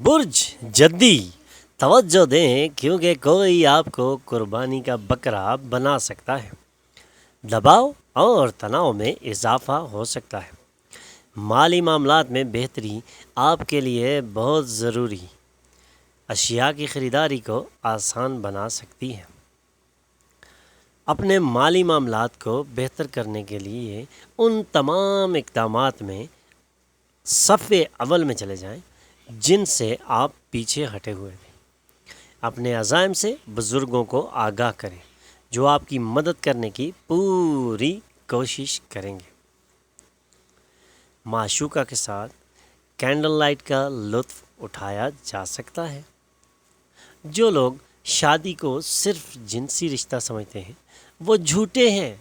برج جدی توجہ دیں کیونکہ کوئی آپ کو قربانی کا بکرا بنا سکتا ہے۔ دباؤ اور تناؤ میں اضافہ ہو سکتا ہے۔ مالی معاملات میں بہتری آپ کے لیے بہت ضروری اشیاء کی خریداری کو آسان بنا سکتی ہے۔ اپنے مالی معاملات کو بہتر کرنے کے لیے ان تمام اقدامات میں صف اول میں چلے جائیں جن سے آپ پیچھے ہٹے ہوئے تھے۔ اپنے عزائم سے بزرگوں کو آگاہ کریں جو آپ کی مدد کرنے کی پوری کوشش کریں گے۔ معشوقہ کے ساتھ کینڈل لائٹ کا لطف اٹھایا جا سکتا ہے۔ جو لوگ شادی کو صرف جنسی رشتہ سمجھتے ہیں وہ جھوٹے ہیں،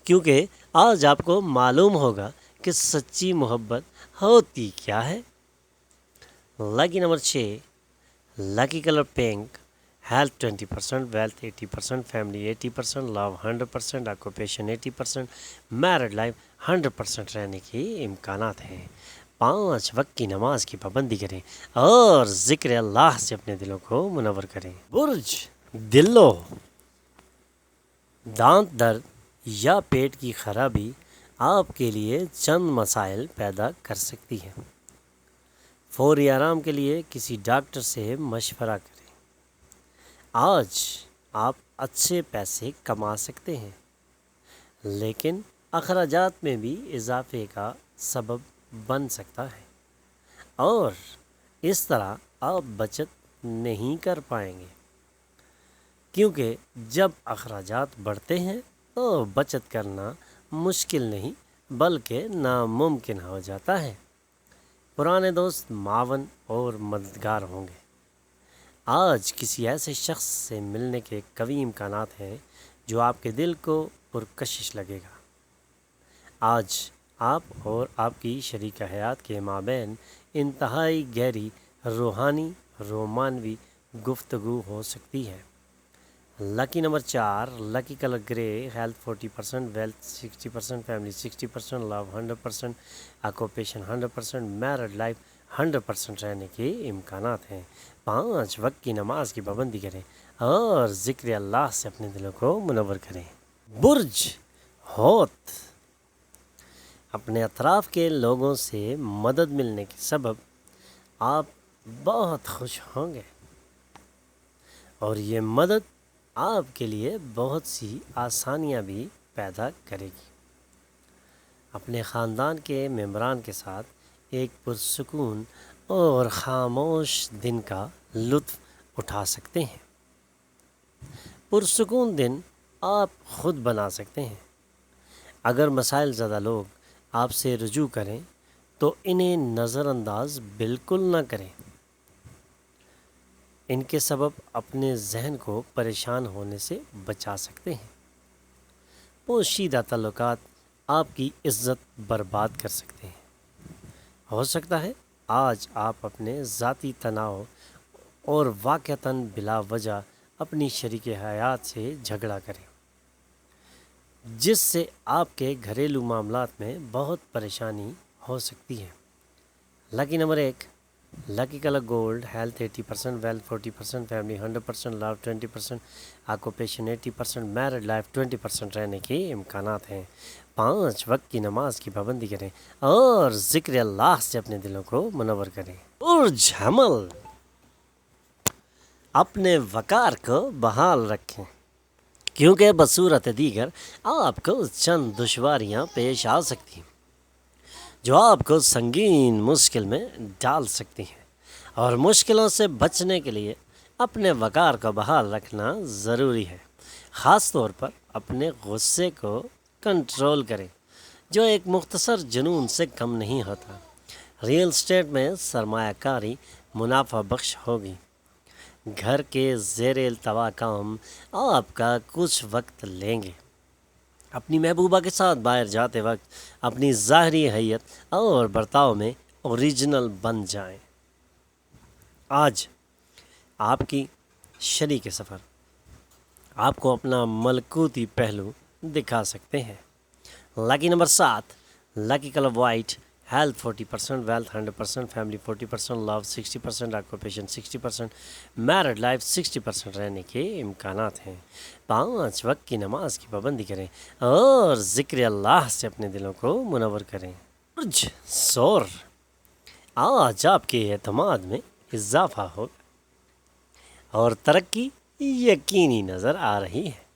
کیونکہ آج آپ کو معلوم ہوگا کہ سچی محبت ہوتی کیا ہے۔ Lucky number 6، lucky colour pink, health 20%، wealth 80%، family 80%، love 100%، occupation 80%، married life 100% رہنے کے امکانات ہیں۔ 5 وقت کی نماز کی پابندی کریں اور ذکر اللہ سے اپنے دلوں کو منور کریں۔ برج دلو، دانت درد یا پیٹ کی خرابی آپ کے لیے چند مسائل پیدا کر سکتی ہے۔ فوری آرام کے لیے کسی ڈاکٹر سے مشورہ کریں۔ آج آپ اچھے پیسے کما سکتے ہیں، لیکن اخراجات میں بھی اضافے کا سبب بن سکتا ہے اور اس طرح آپ بچت نہیں کر پائیں گے، کیونکہ جب اخراجات بڑھتے ہیں تو بچت کرنا مشکل نہیں بلکہ ناممکن ہو جاتا ہے۔ پرانے دوست معاون اور مددگار ہوں گے۔ آج کسی ایسے شخص سے ملنے کے قوی امکانات ہیں جو آپ کے دل کو پرکشش لگے گا۔ آج آپ اور آپ کی شریک حیات کے مابین انتہائی گہری روحانی رومانوی گفتگو ہو سکتی ہے۔ لکی نمبر 4، لکی کلر گرے، ہیلتھ 40%، ویلتھ 60%، فیملی 60%، لو 100%، آکوپیشن 100%، میرڈ لائف 100% رہنے کے امکانات ہیں۔ 5 وقت کی نماز کی پابندی کریں اور ذکر اللہ سے اپنے دلوں کو منور کریں۔ برج حوت، اپنے اطراف کے لوگوں سے مدد ملنے کے سبب آپ بہت خوش ہوں گے اور یہ مدد آپ کے لیے بہت سی آسانیاں بھی پیدا کرے گی۔ اپنے خاندان کے ممبران کے ساتھ ایک پرسکون اور خاموش دن کا لطف اٹھا سکتے ہیں۔ پرسکون دن آپ خود بنا سکتے ہیں۔ اگر مسائل زدہ لوگ آپ سے رجوع کریں تو انہیں نظر انداز بالکل نہ کریں۔ ان کے سبب اپنے ذہن کو پریشان ہونے سے بچا سکتے ہیں۔ پوشیدہ تعلقات آپ کی عزت برباد کر سکتے ہیں۔ ہو سکتا ہے آج آپ اپنے ذاتی تناؤ اور واقعتاً بلا وجہ اپنی شریک حیات سے جھگڑا کریں، جس سے آپ کے گھریلو معاملات میں بہت پریشانی ہو سکتی ہے۔ Lucky number 1، lucky colour gold, health 80%، wealth 40%، family 100%، love 20%، occupation 80%، married life 20% رہنے کے امکانات ہیں۔ 5 وقت کی نماز کی پابندی کریں اور ذکر اللہ سے اپنے دلوں کو منور کریں۔ برج حمل، اپنے وقار کو بحال رکھیں کیونکہ بصورت دیگر آپ کو چند دشواریاں پیش آ سکتی ہیں جو آپ کو سنگین مشکل میں ڈال سکتی ہیں، اور مشکلوں سے بچنے کے لیے اپنے وقار کو بحال رکھنا ضروری ہے۔ خاص طور پر اپنے غصے کو کنٹرول کریں جو ایک مختصر جنون سے کم نہیں ہوتا۔ ریئل اسٹیٹ میں سرمایہ کاری منافع بخش ہوگی۔ گھر کے زیر التوا کام آپ کا کچھ وقت لیں گے۔ اپنی محبوبہ کے ساتھ باہر جاتے وقت اپنی ظاہری حیت اور برتاؤ میں اوریجنل بن جائیں۔ آج آپ کی شریک سفر آپ کو اپنا ملکوتی پہلو دکھا سکتے ہیں۔ لکی number 7، lucky colour white, health 40%, wealth 100%, family 40%, love 60%, occupation 60%, married life 60% رہنے کے امکانات ہیں۔ 5 وقت کی نماز کی پابندی کریں اور ذکر اللہ سے اپنے دلوں کو منور کریں۔ برج ثور، آج آپ کے اعتماد میں اضافہ ہوگا اور ترقی یقینی نظر آ رہی ہے۔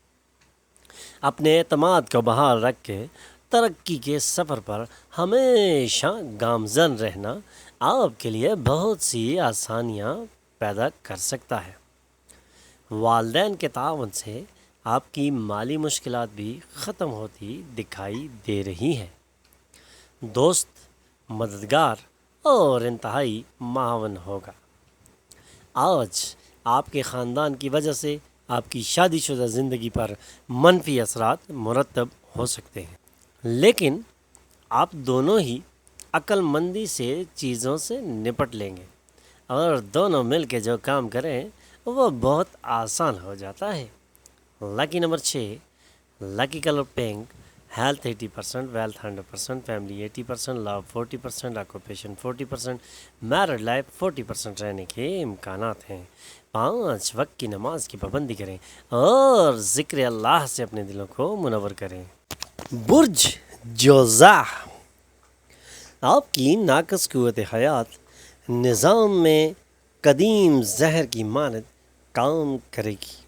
اپنے اعتماد کو بحال رکھ کے ترقی کے سفر پر ہمیشہ گامزن رہنا آپ کے لیے بہت سی آسانیاں پیدا کر سکتا ہے۔ والدین کے تعاون سے آپ کی مالی مشکلات بھی ختم ہوتی دکھائی دے رہی ہیں۔ دوست مددگار اور انتہائی معاون ہوگا۔ آج آپ کے خاندان کی وجہ سے آپ کی شادی شدہ زندگی پر منفی اثرات مرتب ہو سکتے ہیں، لیکن آپ دونوں ہی عقل مندی سے چیزوں سے نپٹ لیں گے اور دونوں مل کے جو کام کریں وہ بہت آسان ہو جاتا ہے۔ Lucky number 6، lucky colour pink, health 80%، wealth 100%، family 80%، love 40%، occupation 40%، married life 40% رہنے کے امکانات ہیں۔ 5 وقت کی نماز کی پابندی کریں اور ذکر اللہ سے اپنے دلوں کو منور کریں۔ برج جوزا، آپ کی ناقص قوت حیات نظام میں قدیم زہر کی مانند کام کرے گی۔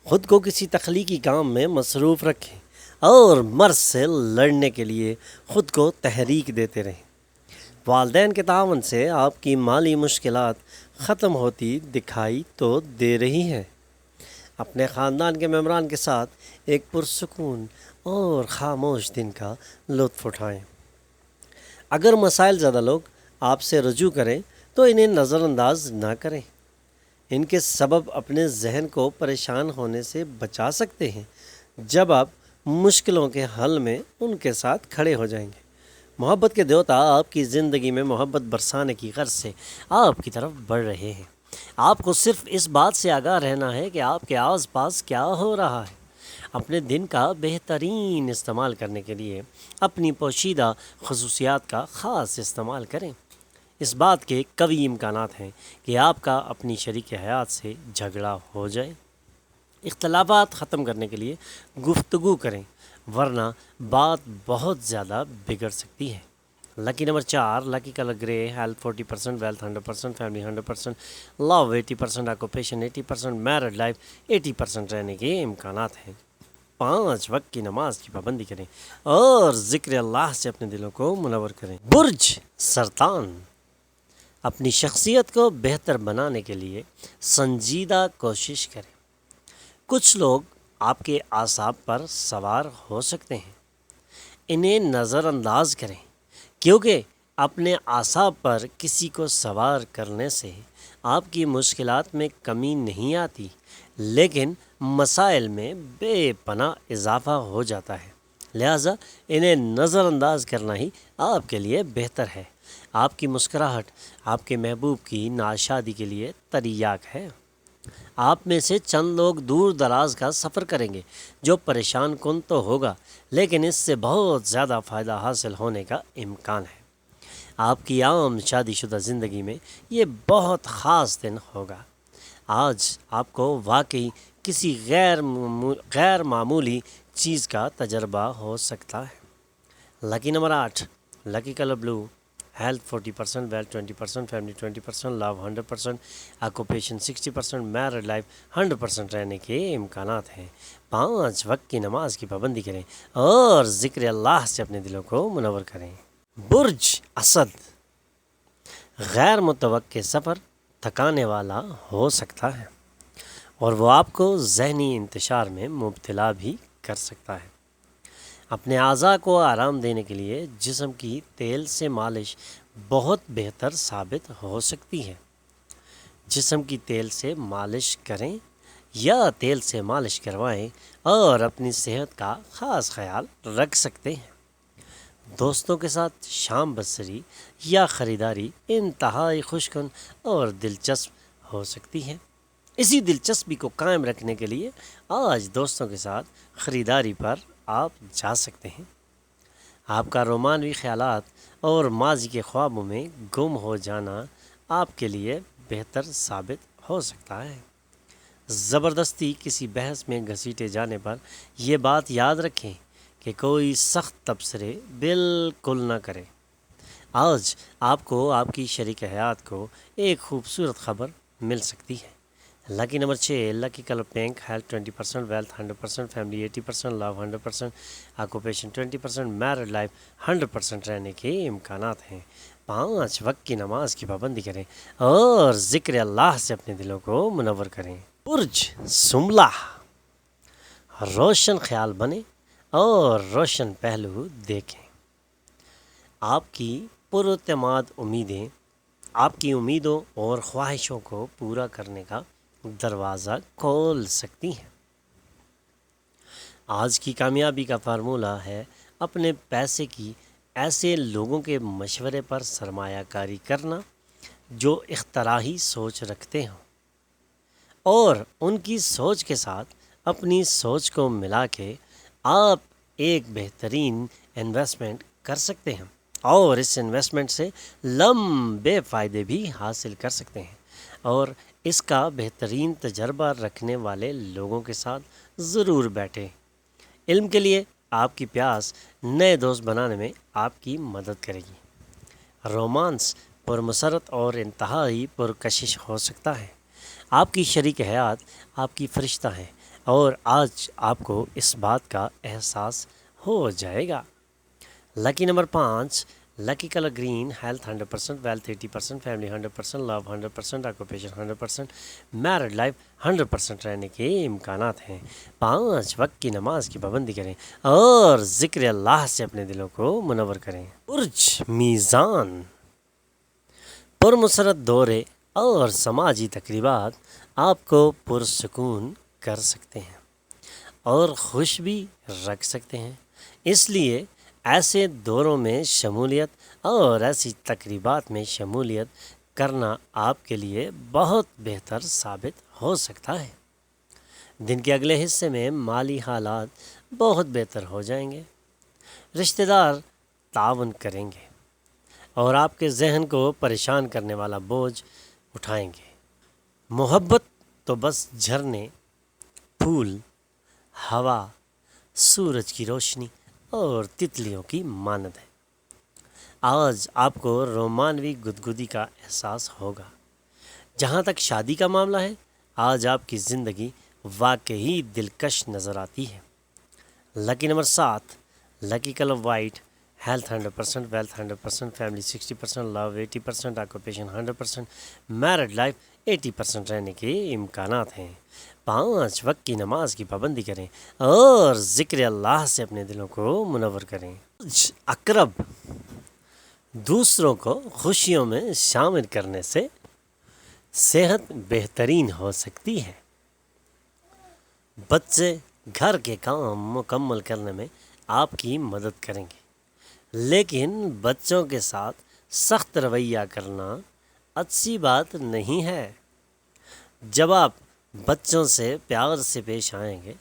خود کو کسی تخلیقی کام میں مصروف رکھیں اور مرض سے لڑنے کے لیے خود کو تحریک دیتے رہیں۔ والدین کے تعاون سے آپ کی مالی مشکلات ختم ہوتی دکھائی تو دے رہی ہیں۔ اپنے خاندان کے ممبران کے ساتھ ایک پرسکون اور خاموش دن کا لطف اٹھائیں۔ اگر مسائل زیادہ لوگ آپ سے رجوع کریں تو انہیں نظر انداز نہ کریں۔ ان کے سبب اپنے ذہن کو پریشان ہونے سے بچا سکتے ہیں جب آپ مشکلوں کے حل میں ان کے ساتھ کھڑے ہو جائیں گے۔ محبت کے دیوتا آپ کی زندگی میں محبت برسانے کی غرض سے آپ کی طرف بڑھ رہے ہیں۔ آپ کو صرف اس بات سے آگاہ رہنا ہے کہ آپ کے آس پاس کیا ہو رہا ہے۔ اپنے دن کا بہترین استعمال کرنے کے لیے اپنی پوشیدہ خصوصیات کا خاص استعمال کریں۔ اس بات کے قوی امکانات ہیں کہ آپ کا اپنی شریک حیات سے جھگڑا ہو جائے۔ اختلافات ختم کرنے کے لیے گفتگو کریں ورنہ بات بہت زیادہ بگڑ سکتی ہے۔ لکی نمبر 4، لکی کلر گرے، ہیلتھ 40%، ویلتھ 100%، فیملی 100%، لو 80%، آکوپیشن 80%، میرڈ لائف 80% رہنے کے امکانات ہیں۔ 5 وقت کی نماز کی پابندی کریں اور ذکر اللہ سے اپنے دلوں کو منور کریں۔ برج سرطان، اپنی شخصیت کو بہتر بنانے کے لیے سنجیدہ کوشش کریں۔ کچھ لوگ آپ کے اعصاب پر سوار ہو سکتے ہیں، انہیں نظر انداز کریں کیونکہ اپنے اعصاب پر کسی کو سوار کرنے سے آپ کی مشکلات میں کمی نہیں آتی لیکن مسائل میں بے پناہ اضافہ ہو جاتا ہے، لہٰذا انہیں نظر انداز کرنا ہی آپ کے لیے بہتر ہے۔ آپ کی مسکراہٹ آپ کے محبوب کی ناشادی کے لیے تریاق ہے۔ آپ میں سے چند لوگ دور دراز کا سفر کریں گے جو پریشان کن تو ہوگا لیکن اس سے بہت زیادہ فائدہ حاصل ہونے کا امکان ہے۔ آپ کی عام شادی شدہ زندگی میں یہ بہت خاص دن ہوگا۔ آج آپ کو واقعی کسی غیر معمولی چیز کا تجربہ ہو سکتا ہے۔ لکی نمبر 8، لکی colour blue, health 40%، wealth 20%، family 20%، لو 100%، آکوپیشن 60%، میرڈ لائف 100% رہنے کے امکانات ہیں۔ 5 وقت کی نماز کی پابندی کریں اور ذکر اللہ سے اپنے دلوں کو منور کریں۔ برج اسد، غیر متوقع سفر تھکانے والا ہو سکتا ہے اور وہ آپ کو ذہنی انتشار میں مبتلا بھی کر سکتا ہے۔ اپنے اعضاء کو آرام دینے کے لیے جسم کی تیل سے مالش بہت بہتر ثابت ہو سکتی ہے۔ جسم کی تیل سے مالش کریں یا تیل سے مالش کروائیں اور اپنی صحت کا خاص خیال رکھ سکتے ہیں۔ دوستوں کے ساتھ شام بسری یا خریداری انتہائی خوشکن اور دلچسپ ہو سکتی ہے۔ اسی دلچسپی کو قائم رکھنے کے لیے آج دوستوں کے ساتھ خریداری پر آپ جا سکتے ہیں۔ آپ کا رومانوی خیالات اور ماضی کے خوابوں میں گم ہو جانا آپ کے لیے بہتر ثابت ہو سکتا ہے۔ زبردستی کسی بحث میں گھسیٹے جانے پر یہ بات یاد رکھیں کہ کوئی سخت تبصرے بالکل نہ کریں۔ آج آپ کو آپ کی شریک حیات کو ایک خوبصورت خبر مل سکتی ہے۔ Lucky number 6، lucky colour pink, health 20%، wealth 100%، family 80%، love 100%، occupation 20%، married life 100% رہنے کے امکانات ہیں۔ 5 وقت کی نماز کی پابندی کریں اور ذکر اللہ سے اپنے دلوں کو منور کریں۔ برج سملہ، روشن خیال بنے اور روشن پہلو دیکھیں۔ آپ کی پراعتماد امیدیں آپ کی امیدوں اور خواہشوں کو پورا کرنے کا دروازہ کھول سکتی ہیں۔ آج کی کامیابی کا فارمولہ ہے اپنے پیسے کی ایسے لوگوں کے مشورے پر سرمایہ کاری کرنا جو اختراعی سوچ رکھتے ہوں، اور ان کی سوچ کے ساتھ اپنی سوچ کو ملا کے آپ ایک بہترین انویسٹمنٹ کر سکتے ہیں، اور اس انویسٹمنٹ سے لمبے فائدے بھی حاصل کر سکتے ہیں، اور اس کا بہترین تجربہ رکھنے والے لوگوں کے ساتھ ضرور بیٹھیں۔ علم کے لیے آپ کی پیاس نئے دوست بنانے میں آپ کی مدد کرے گی۔ رومانس پرمسرت اور انتہائی پرکشش ہو سکتا ہے۔ آپ کی شریک حیات آپ کی فرشتہ ہیں، اور آج آپ کو اس بات کا احساس ہو جائے گا۔ Lucky number 5، lucky colour green, health 100%، wealth 80%، family 100%، love 100%، occupation 100%، married life 100% رہنے کے امکانات ہیں۔ 5 وقت کی نماز کی پابندی کریں اور ذکر اللہ سے اپنے دلوں کو منور کریں۔ برج میزان، پرمسرت دورے اور سماجی تقریبات آپ کو پرسکون کر سکتے ہیں اور خوش بھی رکھ سکتے ہیں، اس لیے ایسے دوروں میں شمولیت اور ایسی تقریبات میں شمولیت کرنا آپ کے لیے بہت بہتر ثابت ہو سکتا ہے۔ دن کے اگلے حصے میں مالی حالات بہت بہتر ہو جائیں گے، رشتہ دار تعاون کریں گے اور آپ کے ذہن کو پریشان کرنے والا بوجھ اٹھائیں گے۔ محبت تو بس جھرنے، پھول، ہوا، سورج کی روشنی اور تتلیوں کی مانند ہے۔ آج آپ کو رومانوی گدگدی کا احساس ہوگا۔ جہاں تک شادی کا معاملہ ہے، آج آپ کی زندگی واقعی دلکش نظر آتی ہے۔ Lucky number 7، lucky colour white, health 100%، wealth 100%، family 60%، love 80%، occupation 100%، married life 80% رہنے کے امکانات ہیں۔ 5 وقت کی نماز کی پابندی کریں اور ذکر اللہ سے اپنے دلوں کو منور کریں۔ عقرب، دوسروں کو خوشیوں میں شامل کرنے سے صحت بہترین ہو سکتی ہے۔ بچے گھر کے کام مکمل کرنے میں آپ کی مدد کریں گے، لیکن بچوں کے ساتھ سخت رویہ کرنا اچھی بات نہیں ہے۔ جب آپ بچوں سے پیار سے پیش آئیں گے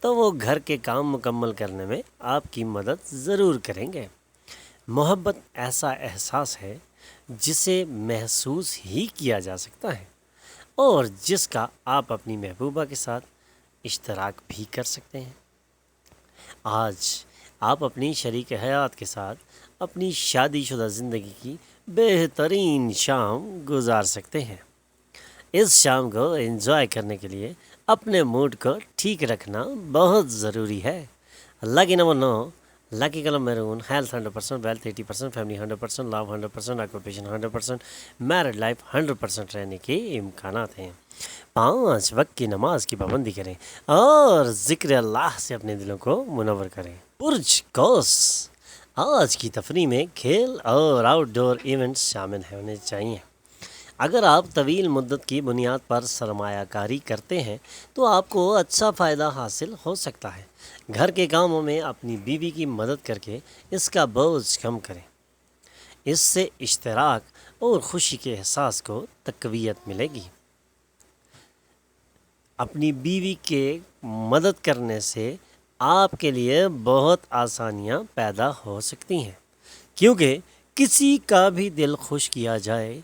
تو وہ گھر کے کام مکمل کرنے میں آپ کی مدد ضرور کریں گے۔ محبت ایسا احساس ہے جسے محسوس ہی کیا جا سکتا ہے، اور جس کا آپ اپنی محبوبہ کے ساتھ اشتراک بھی کر سکتے ہیں۔ آج آپ اپنی شریک حیات کے ساتھ اپنی شادی شدہ زندگی کی بہترین شام گزار سکتے ہیں۔ اس شام کو انجوائے کرنے کے لیے اپنے موڈ کو ٹھیک رکھنا بہت ضروری ہے۔ Lucky number 9، lucky colour maroon, health 100%، wealth 80%، family 100%، love 100%، occupation 100%، married life 100% رہنے کے امکانات ہیں۔ 5 وقت کی نماز کی پابندی کریں اور ذکر اللہ سے اپنے دلوں کو منور کریں۔ برج قوس، آج کی تفریح میں کھیل اور آؤٹ ڈور ایونٹس شامل ہونے چاہیے۔ اگر آپ طویل مدت کی بنیاد پر سرمایہ کاری کرتے ہیں تو آپ کو اچھا فائدہ حاصل ہو سکتا ہے۔ گھر کے کاموں میں اپنی بیوی کی مدد کر کے اس کا بوجھ کم کریں، اس سے اشتراک اور خوشی کے احساس کو تقویت ملے گی۔ اپنی بیوی کے مدد کرنے سے آپ کے لیے بہت آسانیاں پیدا ہو سکتی ہیں، کیونکہ کسی کا بھی دل خوش کیا جائے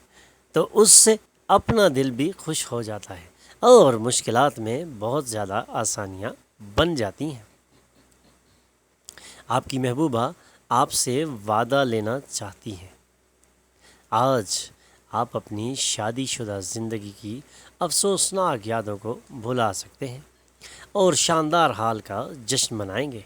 تو اس سے اپنا دل بھی خوش ہو جاتا ہے اور مشکلات میں بہت زیادہ آسانیاں بن جاتی ہیں۔ آپ کی محبوبہ آپ سے وعدہ لینا چاہتی ہیں۔ آج آپ اپنی شادی شدہ زندگی کی افسوسناک یادوں کو بھلا سکتے ہیں اور شاندار حال کا جشن منائیں گے۔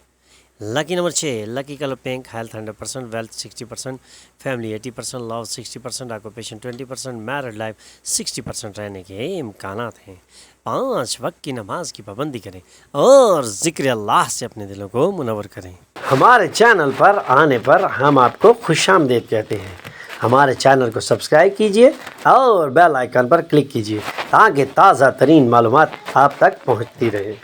Lucky number 6، lucky colour pink, health 100%، wealth 60%، family 80%، love 60%، occupation 20%، married life 60% رہنے کے امکانات ہیں۔ 5 وقت کی نماز کی پابندی کریں اور ذکر اللہ سے اپنے دلوں کو منور کریں۔ ہمارے چینل پر آنے پر ہم آپ کو خوش آمدید کہتے ہیں۔ ہمارے چینل کو سبسکرائب کیجیے اور بیل آئیکن پر کلک کیجیے تاکہ تازہ ترین معلومات آپ تک پہنچتی رہے۔